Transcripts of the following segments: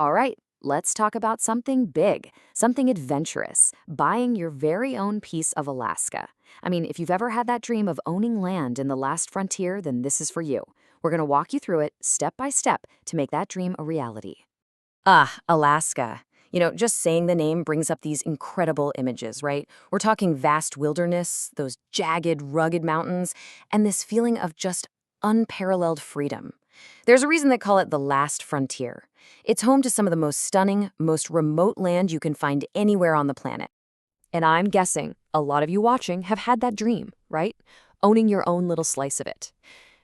All right, let's talk about something big, something adventurous, buying your very own piece of Alaska. I mean, if you've ever had that dream of owning land in the last frontier, then this is for you. We're going to walk you through it step by step to make that dream a reality. Ah, Alaska. Just saying the name brings up these incredible images, right? We're talking vast wilderness, those jagged, rugged mountains, and this feeling of just unparalleled freedom. There's a reason they call it the last frontier. It's home to some of the most stunning, most remote land you can find anywhere on the planet. And I'm guessing a lot of you watching have had that dream, right? Owning your own little slice of it.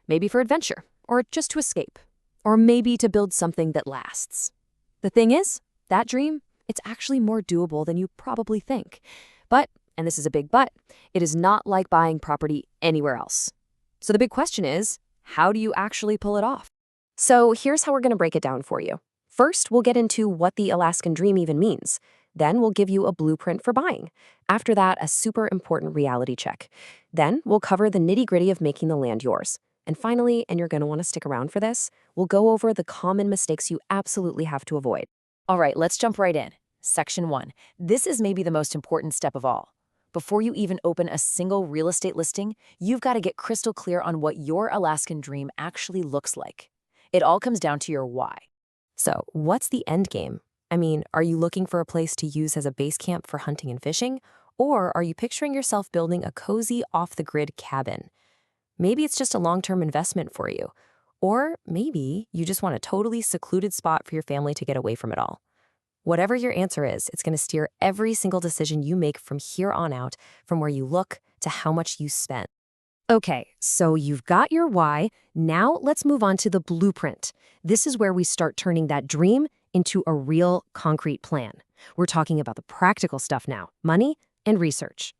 Maybe for adventure, or just to escape, or maybe to build something that lasts. The thing is, that dream, it's actually more doable than you probably think. But, and this is a big but, it is not like buying property anywhere else. So the big question is, how do you actually pull it off? So here's how we're going to break it down for you. First, we'll get into what the Alaskan dream even means. Then we'll give you a blueprint for buying. After that, a super important reality check. Then we'll cover the nitty-gritty of making the land yours. And finally, and you're going to want to stick around for this, we'll go over the common mistakes you absolutely have to avoid. All right, let's jump right in. Section 1. This is maybe the most important step of all. Before you even open a single real estate listing, you've got to get crystal clear on what your Alaskan dream actually looks like. It all comes down to your why. So, what's the end game? I mean, are you looking for a place to use as a base camp for hunting and fishing? Or are you picturing yourself building a cozy, off-the-grid cabin? Maybe it's just a long-term investment for you. Or maybe you just want a totally secluded spot for your family to get away from it all. Whatever your answer is, it's going to steer every single decision you make from here on out, from where you look to how much you spend. Okay, so you've got your why. Now let's move on to the blueprint. This is where we start turning that dream into a real concrete plan. We're talking about the practical stuff now, money and research.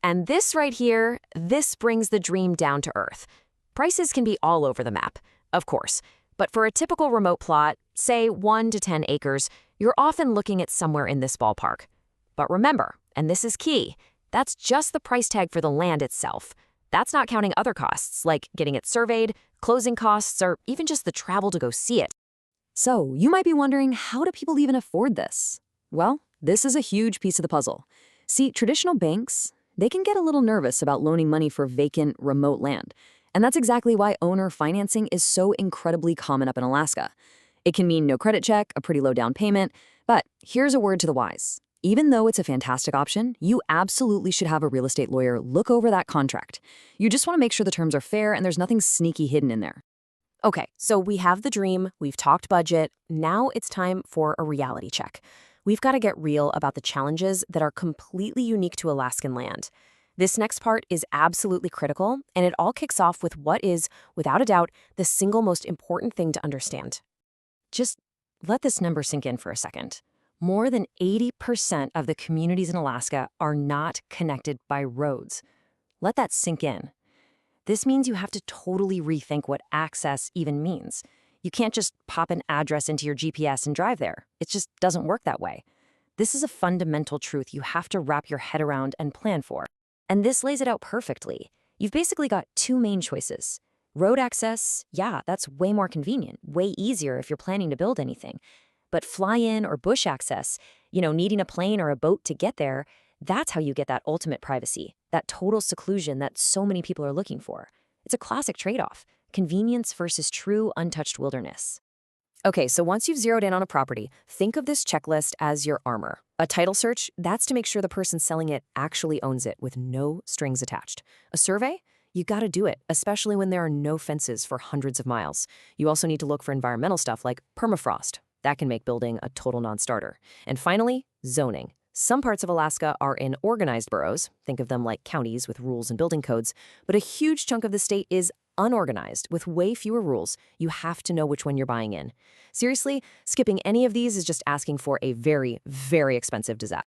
And this right here, this brings the dream down to earth. Prices can be all over the map, of course, but for a typical remote plot, say 1 to 10 acres, you're often looking at somewhere in this ballpark. But remember, and this is key, that's just the price tag for the land itself. That's not counting other costs, like getting it surveyed, closing costs, or even just the travel to go see it. So you might be wondering, how do people even afford this? Well, this is a huge piece of the puzzle. See, traditional banks, they can get a little nervous about loaning money for vacant, remote land. And that's exactly why owner financing is so incredibly common up in Alaska. It can mean no credit check, a pretty low down payment, but here's a word to the wise. Even though it's a fantastic option, you absolutely should have a real estate lawyer look over that contract. You just want to make sure the terms are fair and there's nothing sneaky hidden in there. Okay, so we have the dream, we've talked budget, now it's time for a reality check. We've got to get real about the challenges that are completely unique to Alaskan land. This next part is absolutely critical, and it all kicks off with what is, without a doubt, the single most important thing to understand. Just let this number sink in for a second. More than 80% of the communities in Alaska are not connected by roads. Let that sink in. This means you have to totally rethink what access even means. You can't just pop an address into your GPS and drive there. It just doesn't work that way. This is a fundamental truth you have to wrap your head around and plan for. And this lays it out perfectly. You've basically got two main choices. Road access, yeah, that's way more convenient, way easier if you're planning to build anything. But fly-in or bush access, needing a plane or a boat to get there, that's how you get that ultimate privacy, that total seclusion that so many people are looking for. It's a classic trade-off, convenience versus true untouched wilderness. Okay, so once you've zeroed in on a property, think of this checklist as your armor. A title search, that's to make sure the person selling it actually owns it with no strings attached. A survey? You gotta do it, especially when there are no fences for hundreds of miles. You also need to look for environmental stuff like permafrost. That can make building a total non-starter. And finally, zoning. Some parts of Alaska are in organized boroughs, think of them like counties with rules and building codes, but a huge chunk of the state is unorganized with way fewer rules. You have to know which one you're buying in. Seriously, skipping any of these is just asking for a very, very expensive disaster.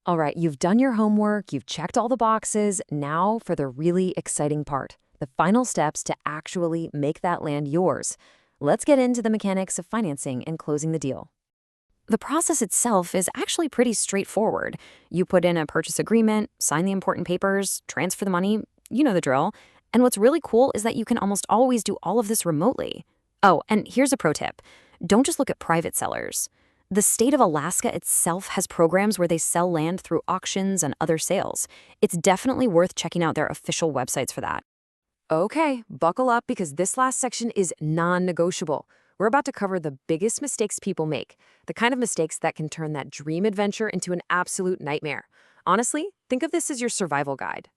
All right, you've done your homework, you've checked all the boxes. Now for the really exciting part, the final steps to actually make that land yours. Let's get into the mechanics of financing and closing the deal. The process itself is actually pretty straightforward. You put in a purchase agreement, sign the important papers, transfer the money, you know the drill. And what's really cool is that you can almost always do all of this remotely. Oh, and here's a pro tip. don't just look at private sellers. The state of Alaska itself has programs where they sell land through auctions and other sales. It's definitely worth checking out their official websites for that. Okay, buckle up because this last section is non-negotiable. We're about to cover the biggest mistakes people make, the kind of mistakes that can turn that dream adventure into an absolute nightmare. Honestly, think of this as your survival guide.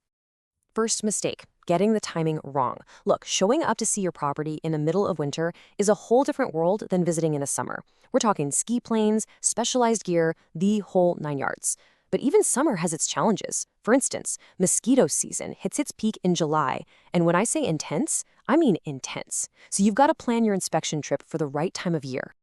First mistake, getting the timing wrong. Look, showing up to see your property in the middle of winter is a whole different world than visiting in the summer. We're talking ski planes, specialized gear, the whole 9 yards. But even summer has its challenges. For instance, mosquito season hits its peak in July. And when I say intense, I mean intense. So you've got to plan your inspection trip for the right time of year.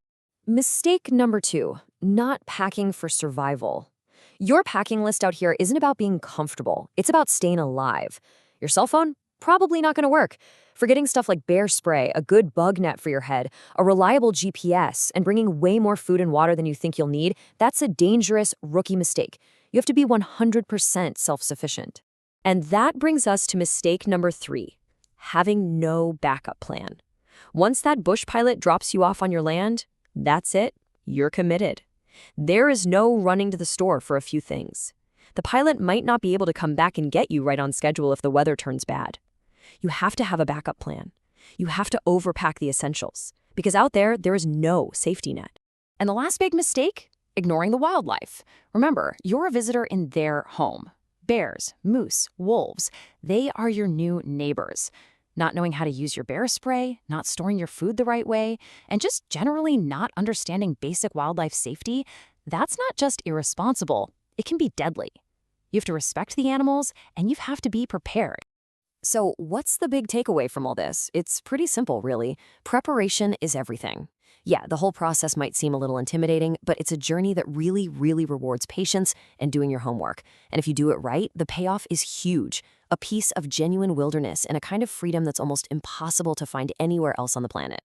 Mistake number 2, not packing for survival. Your packing list out here isn't about being comfortable. It's about staying alive. Your cell phone? Probably not going to work. Forgetting stuff like bear spray, a good bug net for your head, a reliable GPS, and bringing way more food and water than you think you'll need, that's a dangerous rookie mistake. You have to be 100% self-sufficient. And that brings us to mistake number 3, having no backup plan. Once that bush pilot drops you off on your land, that's it. You're committed. There is no running to the store for a few things. The pilot might not be able to come back and get you right on schedule if the weather turns bad. You have to have a backup plan. You have to overpack the essentials, because out there is no safety net. And the last big mistake? Ignoring the wildlife. Remember, you're a visitor in their home. Bears, moose, wolves, they are your new neighbors. Not knowing how to use your bear spray, not storing your food the right way, and just generally not understanding basic wildlife safety, that's not just irresponsible, it can be deadly. You have to respect the animals, and you have to be prepared. So what's the big takeaway from all this? It's pretty simple, really. Preparation is everything. Yeah, the whole process might seem a little intimidating, but it's a journey that really, really rewards patience and doing your homework. And if you do it right, the payoff is huge. A piece of genuine wilderness and a kind of freedom that's almost impossible to find anywhere else on the planet.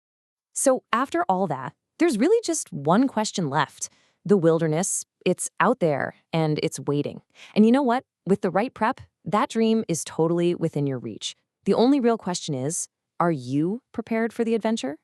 So after all that, there's really just one question left. The wilderness, it's out there and it's waiting. And you know what? With the right prep, that dream is totally within your reach. The only real question is, are you prepared for the adventure?